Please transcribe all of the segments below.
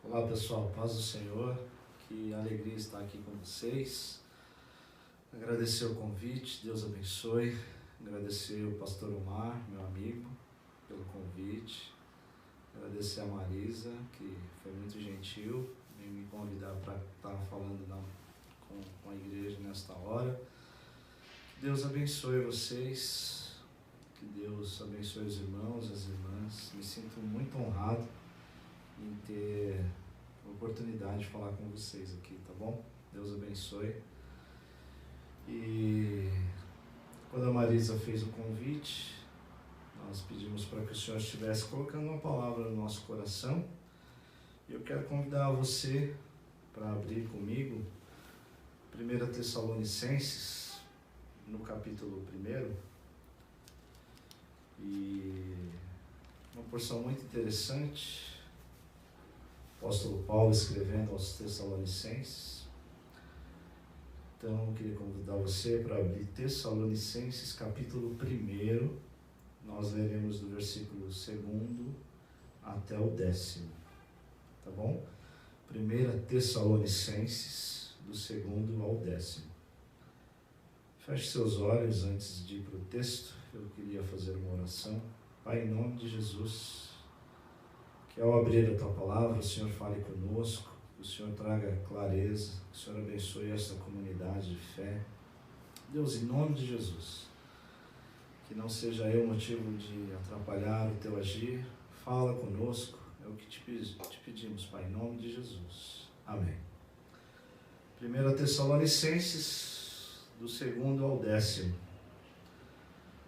Olá pessoal, paz do Senhor, que alegria estar aqui com vocês. Agradecer o convite, Deus abençoe. Agradecer o pastor Omar, meu amigo, pelo convite. Agradecer a Marisa, que foi muito gentil em me convidar para estar falando com a igreja nesta hora. Que Deus abençoe vocês, que Deus abençoe os irmãos, as irmãs. Me sinto muito honrado em ter a oportunidade de falar com vocês aqui, tá bom? Deus abençoe. E quando a Marisa fez o convite, nós pedimos para que o Senhor estivesse colocando uma palavra no nosso coração. E eu quero convidar você para abrir comigo 1 Tessalonicenses, no capítulo 1. E uma porção muito interessante. Apóstolo Paulo escrevendo aos Tessalonicenses. Então, eu queria convidar você para abrir Tessalonicenses, capítulo 1. Nós leremos do versículo 2 até o 10º. Tá bom? 1 Tessalonicenses, do 2º ao 10º. Feche seus olhos antes de ir para o texto. Eu queria fazer uma oração. Pai, em nome de Jesus, que ao abrir a Tua Palavra, o Senhor fale conosco, que o Senhor traga clareza, que o Senhor abençoe esta comunidade de fé. Deus, em nome de Jesus, que não seja eu motivo de atrapalhar o Teu agir, fala conosco, é o que te pedimos, Pai, em nome de Jesus. Amém. 1 Tessalonicenses, do 2º ao 10º.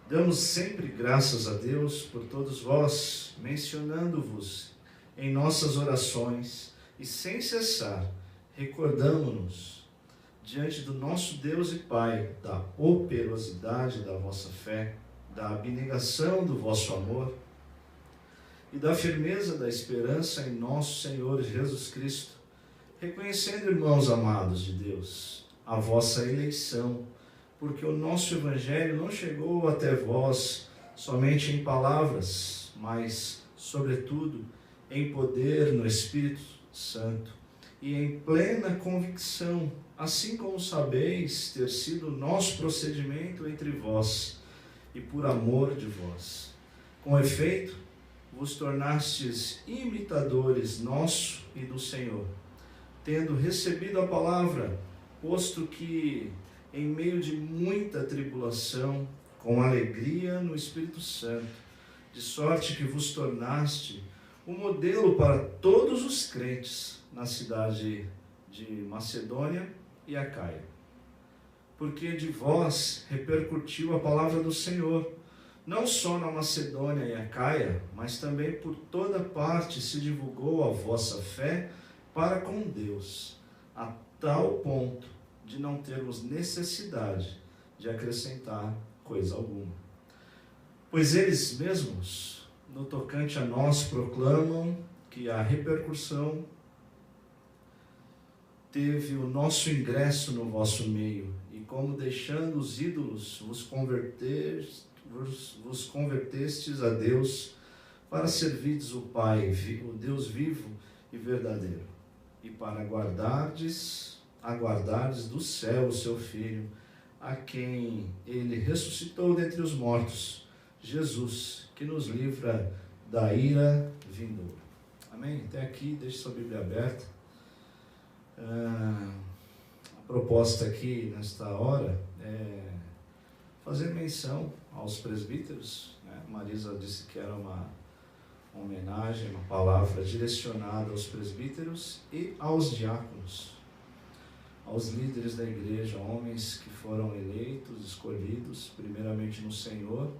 Damos sempre graças a Deus por todos vós, mencionando-vos em nossas orações e sem cessar, recordamo-nos diante do nosso Deus e Pai da operosidade da vossa fé, da abnegação do vosso amor e da firmeza da esperança em nosso Senhor Jesus Cristo, reconhecendo, irmãos amados de Deus, a vossa eleição, porque o nosso Evangelho não chegou até vós somente em palavras, mas, sobretudo, em poder no Espírito Santo e em plena convicção, assim como sabeis ter sido o nosso procedimento entre vós e por amor de vós. Com efeito, vos tornastes imitadores nosso e do Senhor, tendo recebido a palavra, posto que, em meio de muita tribulação, com alegria no Espírito Santo, de sorte que vos tornaste um modelo para todos os crentes na cidade de Macedônia e Acaia. Porque de vós repercutiu a palavra do Senhor, não só na Macedônia e Acaia, mas também por toda parte se divulgou a vossa fé para com Deus, a tal ponto de não termos necessidade de acrescentar coisa alguma. Pois eles mesmos, no tocante a nós, proclamam que a repercussão teve o nosso ingresso no vosso meio, e como deixando os ídolos vos convertestes a Deus para servirdes o Pai, o Deus vivo e verdadeiro, e para aguardardes do céu o seu Filho, a quem ele ressuscitou dentre os mortos, Jesus, que nos livra da ira vindoura. Amém? Até aqui, deixe sua Bíblia aberta. A proposta aqui, nesta hora, é fazer menção aos presbíteros, né? Marisa disse que era uma homenagem, uma palavra direcionada aos presbíteros e aos diáconos, aos líderes da igreja, homens que foram eleitos, escolhidos, primeiramente no Senhor,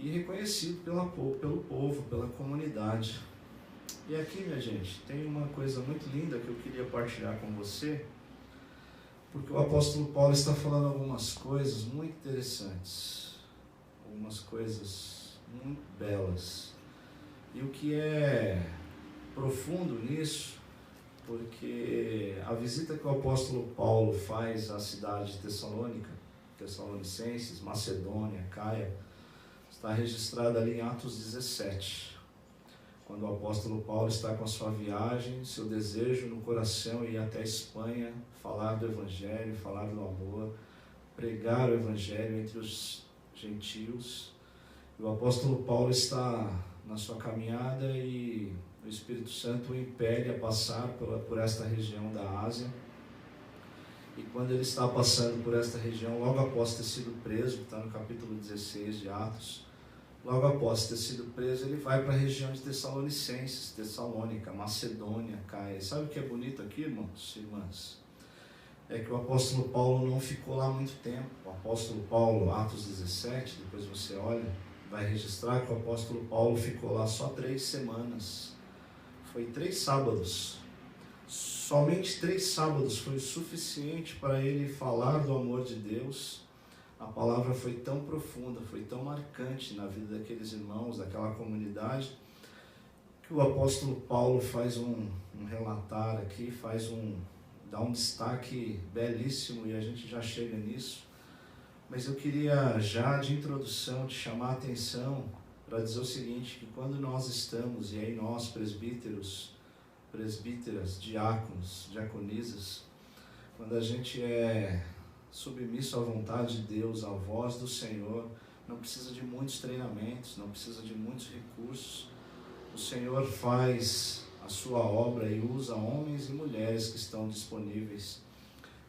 e reconhecido pelo povo, pela comunidade. E aqui, minha gente, tem uma coisa muito linda que eu queria partilhar com você, porque o apóstolo Paulo está falando algumas coisas muito interessantes, algumas coisas muito belas. E o que é profundo nisso, porque a visita que o apóstolo Paulo faz à cidade de Tessalonicenses, Macedônia, Acaia, está registrada ali em Atos 17. quando o apóstolo Paulo está com a sua viagem, seu desejo no coração é ir até a Espanha, falar do Evangelho, falar do amor, pregar o Evangelho entre os gentios. E o apóstolo Paulo está na sua caminhada e o Espírito Santo o impele a passar por esta região da Ásia. E quando ele está passando por esta região, logo após ter sido preso, que está no capítulo 16 de Atos, logo após ter sido preso, ele vai para a região de Tessalonicenses, Tessalônica, Macedônia, Caia. Sabe o que é bonito aqui, irmãos e irmãs? É que o apóstolo Paulo não ficou lá muito tempo. O apóstolo Paulo, Atos 17, depois você olha, vai registrar que o apóstolo Paulo ficou lá só 3 semanas. Foi 3 sábados. Somente 3 sábados foi o suficiente para ele falar do amor de Deus. A palavra foi tão profunda, foi tão marcante na vida daqueles irmãos, daquela comunidade, que o apóstolo Paulo faz um relatar aqui, dá um destaque belíssimo, e a gente já chega nisso. Mas eu queria já de introdução te chamar a atenção para dizer o seguinte, que quando nós estamos, e aí nós presbíteros, presbíteras, diáconos, diaconisas, quando a gente é submisso à vontade de Deus, à voz do Senhor, não precisa de muitos treinamentos, não precisa de muitos recursos. O Senhor faz a sua obra e usa homens e mulheres que estão disponíveis.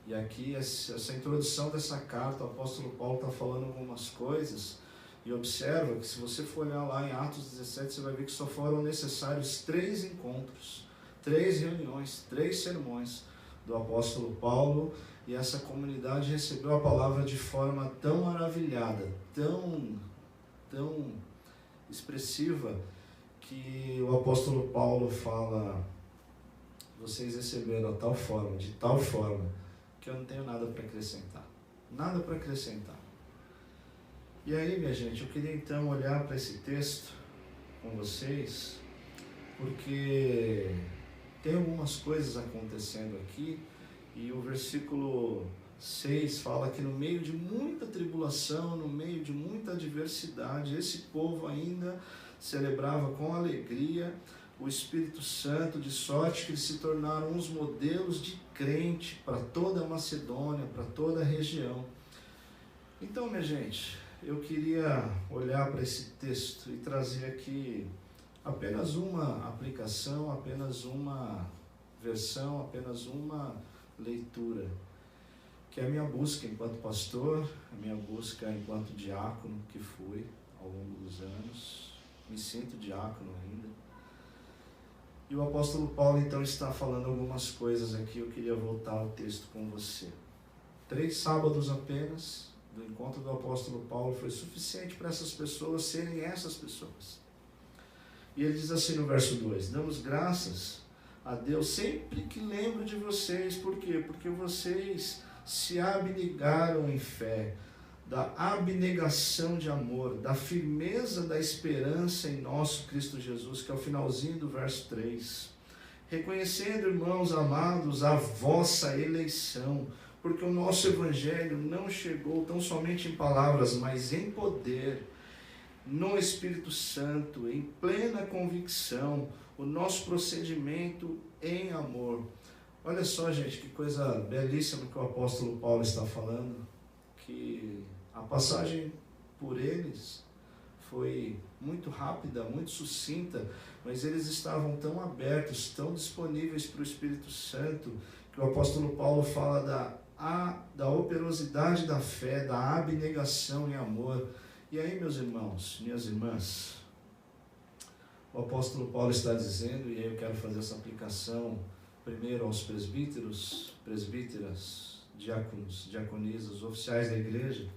E aqui, essa introdução dessa carta, o apóstolo Paulo está falando algumas coisas, e observa que se você for olhar lá em Atos 17, você vai ver que só foram necessários 3 encontros, 3 reuniões, 3 sermões do apóstolo Paulo, e essa comunidade recebeu a palavra de forma tão maravilhada, tão expressiva, que o apóstolo Paulo fala: vocês receberam de tal forma, que eu não tenho nada para acrescentar. Nada para acrescentar. E aí, minha gente, eu queria então olhar para esse texto com vocês, porque tem algumas coisas acontecendo aqui, e o versículo 6 fala que no meio de muita tribulação, no meio de muita adversidade, esse povo ainda celebrava com alegria o Espírito Santo, de sorte que eles se tornaram uns modelos de crente para toda a Macedônia, para toda a região. Então, minha gente, eu queria olhar para esse texto e trazer aqui apenas uma aplicação, apenas uma versão, apenas uma leitura, que é a minha busca enquanto pastor, a minha busca enquanto diácono que fui ao longo dos anos, me sinto diácono ainda. E o apóstolo Paulo então está falando algumas coisas aqui, eu queria voltar ao texto com você. 3 sábados apenas do encontro do apóstolo Paulo foi suficiente para essas pessoas serem essas pessoas. E ele diz assim no verso 2, damos graças a Deus sempre que lembro de vocês. Por quê? Porque vocês se abnegaram em fé, da abnegação de amor, da firmeza da esperança em nosso Cristo Jesus, que é o finalzinho do verso 3. Reconhecendo, irmãos amados, a vossa eleição, porque o nosso Evangelho não chegou tão somente em palavras, mas em poder, no Espírito Santo, em plena convicção, o nosso procedimento em amor. Olha só, gente, que coisa belíssima que o apóstolo Paulo está falando, que a passagem por eles foi muito rápida, muito sucinta, mas eles estavam tão abertos, tão disponíveis para o Espírito Santo, que o apóstolo Paulo fala da operosidade da fé, da abnegação em amor. E aí, meus irmãos, minhas irmãs, o apóstolo Paulo está dizendo, e aí eu quero fazer essa aplicação primeiro aos presbíteros, presbíteras, diáconos, diaconisas, oficiais da igreja.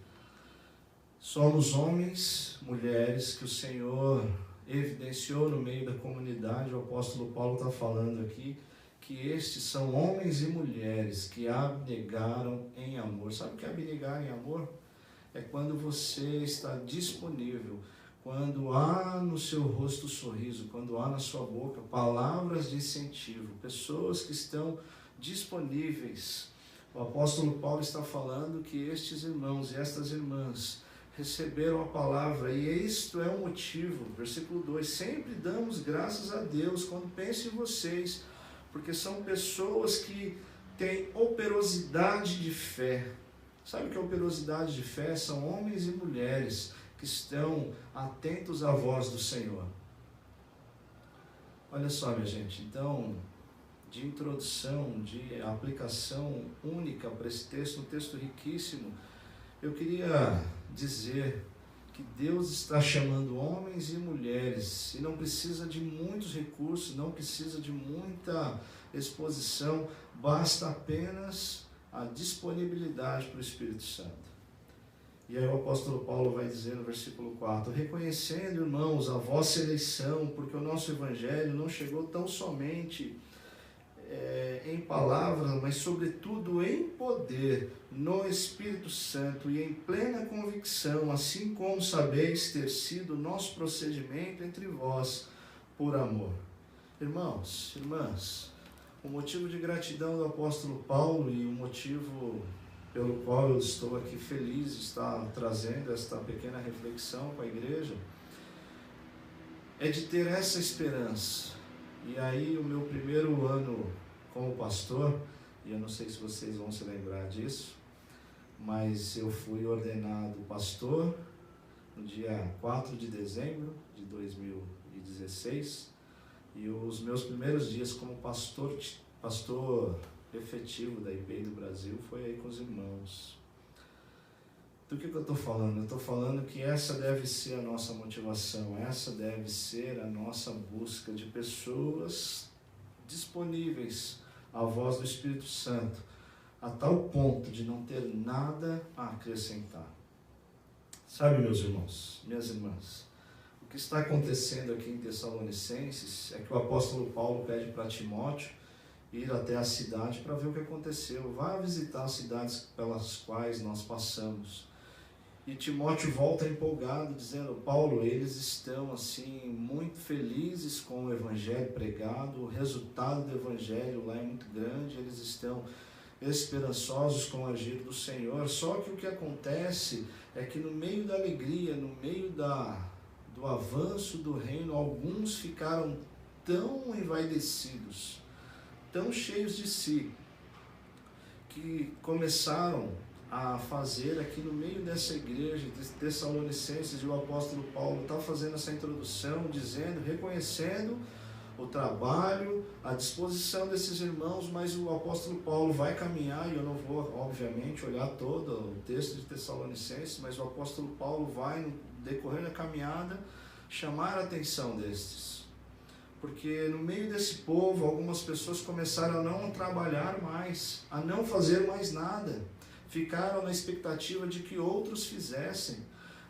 Somos homens, mulheres que o Senhor evidenciou no meio da comunidade. O apóstolo Paulo está falando aqui que estes são homens e mulheres que abnegaram em amor. Sabe o que é abnegar em amor? É quando você está disponível, quando há no seu rosto sorriso, quando há na sua boca palavras de incentivo, pessoas que estão disponíveis. O apóstolo Paulo está falando que estes irmãos e estas irmãs receberam a palavra, e isto é o motivo, versículo 2, sempre damos graças a Deus quando penso em vocês, porque são pessoas que têm operosidade de fé. Sabe o que é operosidade de fé? São homens e mulheres que estão atentos à voz do Senhor. Olha só, minha gente, então, de introdução, de aplicação única para esse texto, um texto riquíssimo, eu queria dizer que Deus está chamando homens e mulheres, e não precisa de muitos recursos, não precisa de muita exposição, basta apenas a disponibilidade para o Espírito Santo. E aí o apóstolo Paulo vai dizer no versículo 4, reconhecendo, irmãos, a vossa eleição, porque o nosso evangelho não chegou tão somente em palavras, mas sobretudo em poder, no Espírito Santo e em plena convicção, assim como sabeis ter sido nosso procedimento entre vós por amor. Irmãos, irmãs, o motivo de gratidão do apóstolo Paulo e o motivo pelo qual eu estou aqui feliz de estar trazendo esta pequena reflexão com a igreja, é de ter essa esperança. E aí o meu primeiro ano como pastor, e eu não sei se vocês vão se lembrar disso, mas eu fui ordenado pastor no dia 4 de dezembro de 2016, e os meus primeiros dias como pastor efetivo da IPEI do Brasil foi aí com os irmãos. Do que eu estou falando? Eu estou falando que essa deve ser a nossa motivação, essa deve ser a nossa busca de pessoas disponíveis à voz do Espírito Santo, a tal ponto de não ter nada a acrescentar. Sabe, meus irmãos, minhas irmãs, o que está acontecendo aqui em Tessalonicenses é que o apóstolo Paulo pede para Timóteo ir até a cidade para ver o que aconteceu. Vá visitar as cidades pelas quais nós passamos. E Timóteo volta empolgado, dizendo, Paulo, eles estão assim muito felizes com o evangelho pregado, o resultado do evangelho lá é muito grande, eles estão esperançosos com o agir do Senhor. Só que o que acontece é que no meio da alegria, no meio do avanço do reino, alguns ficaram tão envaidecidos, tão cheios de si, que começaram a fazer aqui no meio dessa igreja de Tessalonicenses, e o apóstolo Paulo está fazendo essa introdução, dizendo, reconhecendo o trabalho, a disposição desses irmãos, mas o apóstolo Paulo vai caminhar, e eu não vou, obviamente, olhar todo o texto de Tessalonicenses, mas o apóstolo Paulo vai, no decorrer da caminhada, chamar a atenção destes. Porque no meio desse povo, algumas pessoas começaram a não trabalhar mais, a não fazer mais nada. Ficaram na expectativa de que outros fizessem.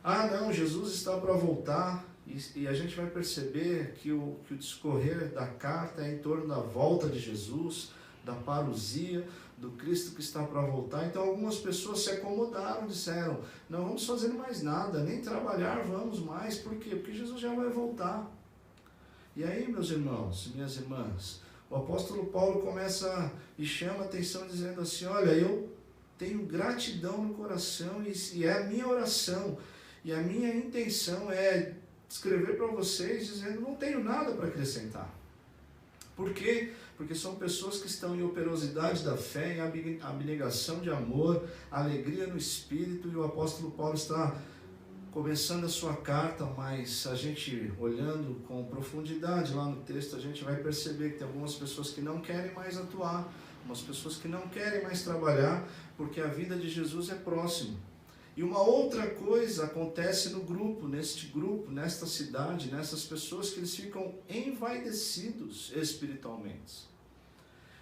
Ah, não, Jesus está para voltar. E a gente vai perceber que o discorrer da carta é em torno da volta de Jesus, da parousia, do Cristo que está para voltar. Então algumas pessoas se acomodaram, disseram, não vamos fazer mais nada, nem trabalhar vamos mais. Por quê? Porque Jesus já vai voltar. E aí, meus irmãos, minhas irmãs, o apóstolo Paulo começa e chama a atenção dizendo assim, olha, eu tenho gratidão no coração e é a minha oração e a minha intenção é escrever para vocês dizendo, não tenho nada para acrescentar. Por quê? Porque são pessoas que estão em operosidade da fé, em abnegação de amor, alegria no Espírito, e o apóstolo Paulo está começando a sua carta, mas a gente olhando com profundidade lá no texto, a gente vai perceber que tem algumas pessoas que não querem mais atuar, umas pessoas que não querem mais trabalhar, porque a vida de Jesus é próxima. E uma outra coisa acontece no grupo, nesta cidade, nessas pessoas, que eles ficam envaidecidos espiritualmente.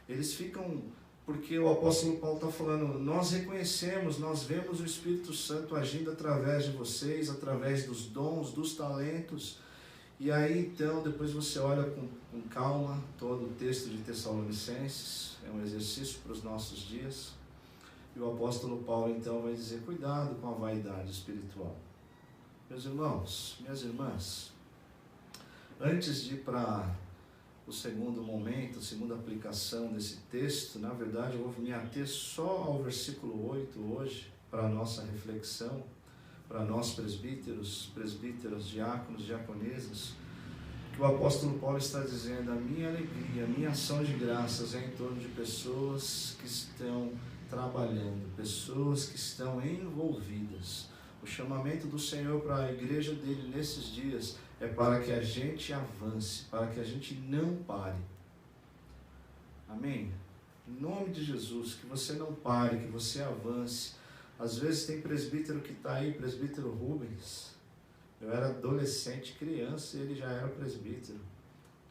Eles ficam, porque o apóstolo Paulo está falando, nós reconhecemos, nós vemos o Espírito Santo agindo através de vocês, através dos dons, dos talentos. E aí então, depois você olha com calma todo o texto de Tessalonicenses, é um exercício para os nossos dias. E o apóstolo Paulo então vai dizer, cuidado com a vaidade espiritual. Meus irmãos, minhas irmãs, antes de ir para o segundo momento, a segunda aplicação desse texto, na verdade eu vou me ater só ao versículo 8 hoje, para a nossa reflexão, para nós presbíteros, presbíteras, diáconos, diaconesas, que o apóstolo Paulo está dizendo: a minha alegria, a minha ação de graças é em torno de pessoas que estão trabalhando, pessoas que estão envolvidas. O chamamento do Senhor para a igreja dele nesses dias é para que a gente avance, para que a gente não pare. Amém? Em nome de Jesus, que você não pare, que você avance. Às vezes tem presbítero que está aí, presbítero Rubens. Eu era adolescente, criança, e ele já era presbítero.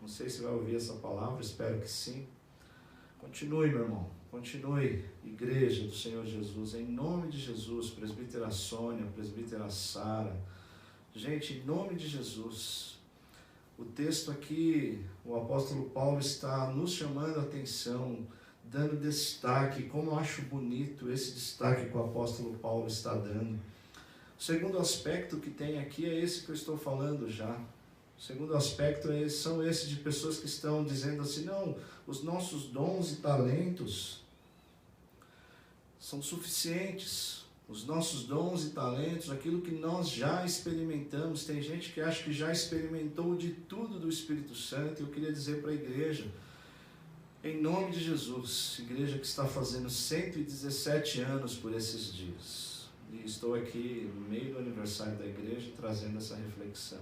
Não sei se vai ouvir essa palavra, espero que sim. Continue, meu irmão, continue, igreja do Senhor Jesus, em nome de Jesus, presbítera Sônia, presbítera Sara. Gente, em nome de Jesus, o texto aqui, o apóstolo Paulo está nos chamando a atenção, dando destaque, como eu acho bonito esse destaque que o apóstolo Paulo está dando. O segundo aspecto que tem aqui é esse que eu estou falando já. O segundo aspecto são esses de pessoas que estão dizendo assim: não, os nossos dons e talentos são suficientes. Os nossos dons e talentos, aquilo que nós já experimentamos. Tem gente que acha que já experimentou de tudo do Espírito Santo. Eu queria dizer para a igreja, em nome de Jesus, igreja que está fazendo 117 anos por esses dias. E estou aqui no meio do aniversário da igreja trazendo essa reflexão.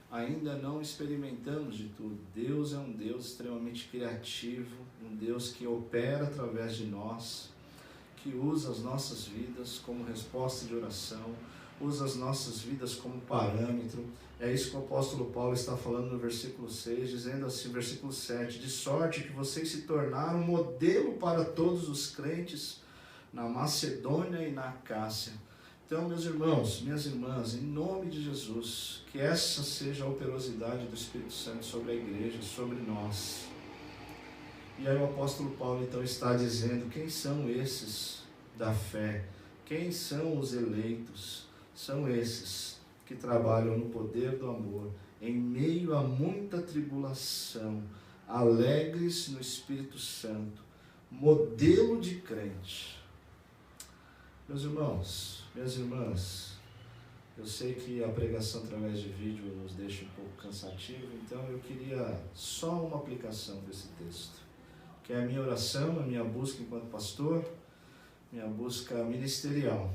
Ainda não experimentamos de tudo. Deus é um Deus extremamente criativo, um Deus que opera através de nós, que usa as nossas vidas como resposta de oração, usa as nossas vidas como parâmetro. É isso que o apóstolo Paulo está falando no versículo 6, dizendo assim, versículo 7, de sorte que vocês se tornaram modelo para todos os crentes na Macedônia e na Acácia. Então, meus irmãos, minhas irmãs, em nome de Jesus, que essa seja a operosidade do Espírito Santo sobre a igreja, sobre nós. E aí o apóstolo Paulo então está dizendo: quem são esses da fé? Quem são os eleitos? São esses que trabalham no poder do amor, em meio a muita tribulação, alegres no Espírito Santo, modelo de crente. Meus irmãos, minhas irmãs, eu sei que a pregação através de vídeo nos deixa um pouco cansativo, então eu queria só uma aplicação desse texto, que é a minha oração, a minha busca enquanto pastor, minha busca ministerial.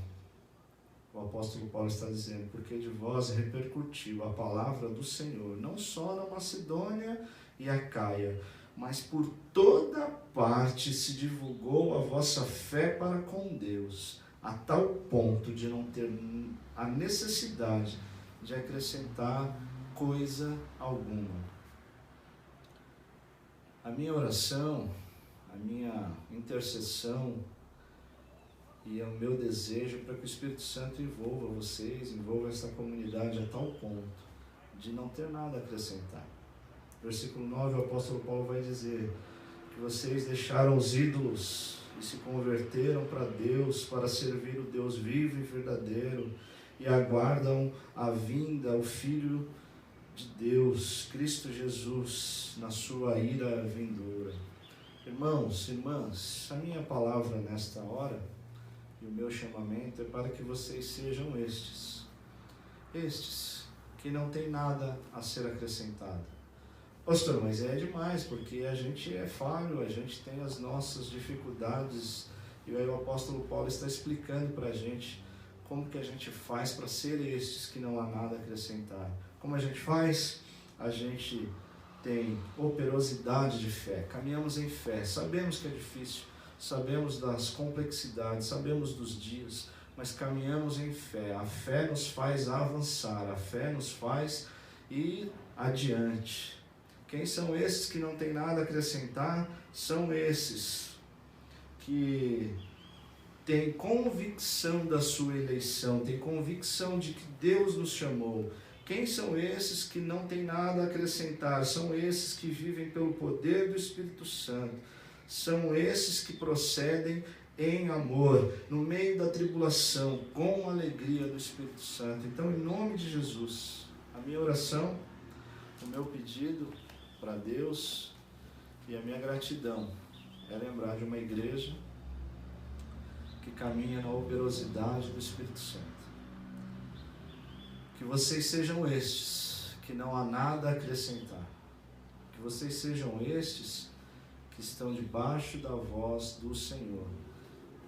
O apóstolo Paulo está dizendo: porque de vós repercutiu a palavra do Senhor, não só na Macedônia e Acaia, mas por toda parte se divulgou a vossa fé para com Deus, a tal ponto de não ter a necessidade de acrescentar coisa alguma. A minha oração, a minha intercessão e o meu desejo para que o Espírito Santo envolva vocês, envolva essa comunidade a tal ponto de não ter nada a acrescentar. Versículo 9, o apóstolo Paulo vai dizer que vocês deixaram os ídolos e se converteram para Deus, para servir o Deus vivo e verdadeiro, e aguardam a vinda, o Filho de Deus, Cristo Jesus, na sua ira vindoura. Irmãos, irmãs, a minha palavra nesta hora e o meu chamamento é para que vocês sejam estes que não tem nada a ser acrescentado. Pastor, mas é demais, porque a gente é falho, a gente tem as nossas dificuldades, e aí o apóstolo Paulo está explicando para a gente como que a gente faz para ser estes que não há nada a acrescentar. Como a gente faz? A gente tem operosidade de fé, caminhamos em fé, sabemos que é difícil, sabemos das complexidades, sabemos dos dias, mas caminhamos em fé. A fé nos faz avançar, a fé nos faz ir adiante. Quem são esses que não têm nada a acrescentar? São esses que têm convicção da sua eleição, têm convicção de que Deus nos chamou. Quem são esses que não têm nada a acrescentar? São esses que vivem pelo poder do Espírito Santo. São esses que procedem em amor, no meio da tribulação, com a alegria do Espírito Santo. Então, em nome de Jesus, a minha oração, o meu pedido para Deus e a minha gratidão é lembrar de uma igreja que caminha na operosidade do Espírito Santo. Que vocês sejam estes, que não há nada a acrescentar. Que vocês sejam estes que estão debaixo da voz do Senhor.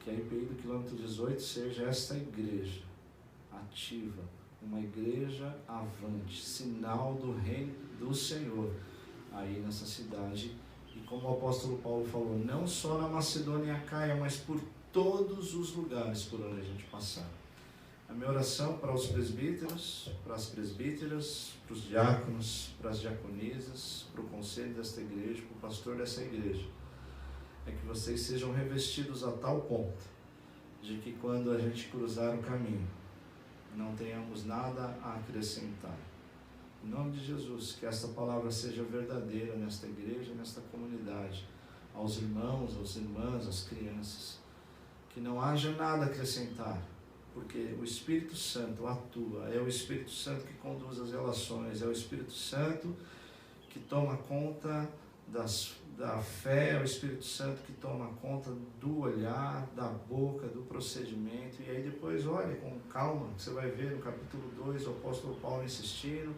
Que a IPI do quilômetro 18 seja esta igreja ativa, uma igreja avante, sinal do reino do Senhor aí nessa cidade. E como o apóstolo Paulo falou, não só na Macedônia e Acaia, mas por todos os lugares por onde a gente passar. A minha oração para os presbíteros, para as presbíteras, para os diáconos, para as diaconisas, para o conselho desta igreja, para o pastor dessa igreja, é que vocês sejam revestidos a tal ponto de que quando a gente cruzar o caminho, não tenhamos nada a acrescentar. Em nome de Jesus, que esta palavra seja verdadeira nesta igreja, nesta comunidade, aos irmãos, às irmãs, às crianças, que não haja nada a acrescentar, porque o Espírito Santo atua, é o Espírito Santo que conduz as relações, é o Espírito Santo que toma conta da fé, é o Espírito Santo que toma conta do olhar, da boca, do procedimento. E aí depois olha com calma, que você vai ver no capítulo 2 o apóstolo Paulo insistindo,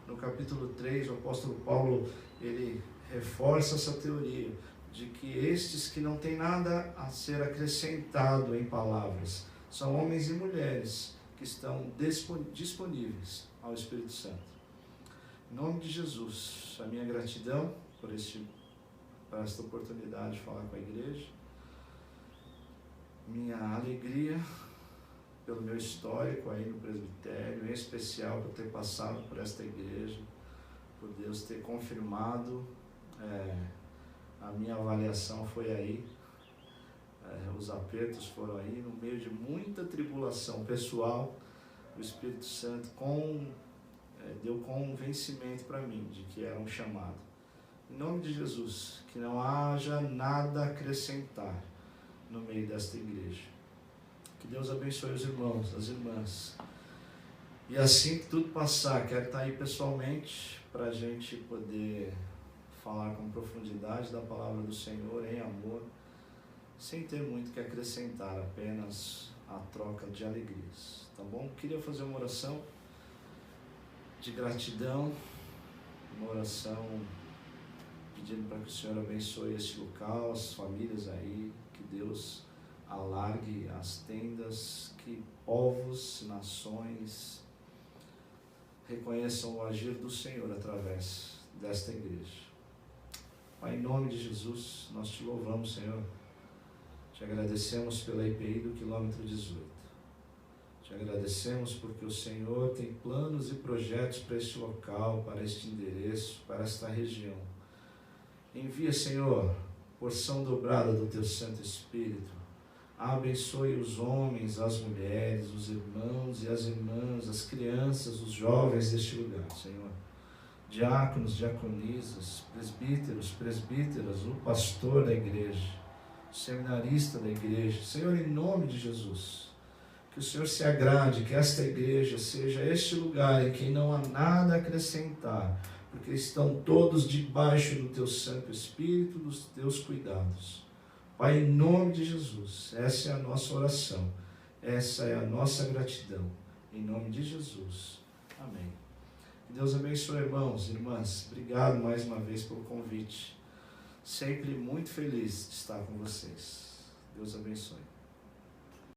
no capítulo 3 o apóstolo Paulo ele reforça essa teoria de que estes que não têm nada a ser acrescentado em palavras são homens e mulheres que estão disponíveis ao Espírito Santo. Em nome de Jesus, a minha gratidão por esta oportunidade de falar com a igreja, minha alegria pelo meu histórico aí no presbitério, em especial por ter passado por esta igreja, por Deus ter confirmado, a minha avaliação foi aí, os apertos foram aí, no meio de muita tribulação pessoal, o Espírito Santo deu convencimento para mim de que era um chamado. Em nome de Jesus, que não haja nada a acrescentar no meio desta igreja. Que Deus abençoe os irmãos, as irmãs. E assim que tudo passar, quero estar aí pessoalmente para a gente poder falar com profundidade da palavra do Senhor em amor, sem ter muito que acrescentar, apenas a troca de alegrias, tá bom? Queria fazer uma oração de gratidão, uma oração pedindo para que o Senhor abençoe este local, as famílias aí, que Deus alargue as tendas, que povos, nações reconheçam o agir do Senhor através desta igreja. Pai, em nome de Jesus, nós te louvamos, Senhor. Te agradecemos pela IPI do quilômetro 18. Te agradecemos porque o Senhor tem planos e projetos para este local, para este endereço, para esta região. Envia, Senhor, porção dobrada do Teu Santo Espírito. Abençoe os homens, as mulheres, os irmãos e as irmãs, as crianças, os jovens deste lugar, Senhor. Diáconos, diaconisas, presbíteros, presbíteras, o pastor da igreja, o seminarista da igreja. Senhor, em nome de Jesus, que o Senhor se agrade, que esta igreja seja este lugar em que não há nada a acrescentar, porque estão todos debaixo do Teu Santo Espírito, dos Teus cuidados. Pai, em nome de Jesus, essa é a nossa oração, essa é a nossa gratidão, em nome de Jesus, amém. Que Deus abençoe, irmãos e irmãs, obrigado mais uma vez pelo convite, sempre muito feliz de estar com vocês, Deus abençoe.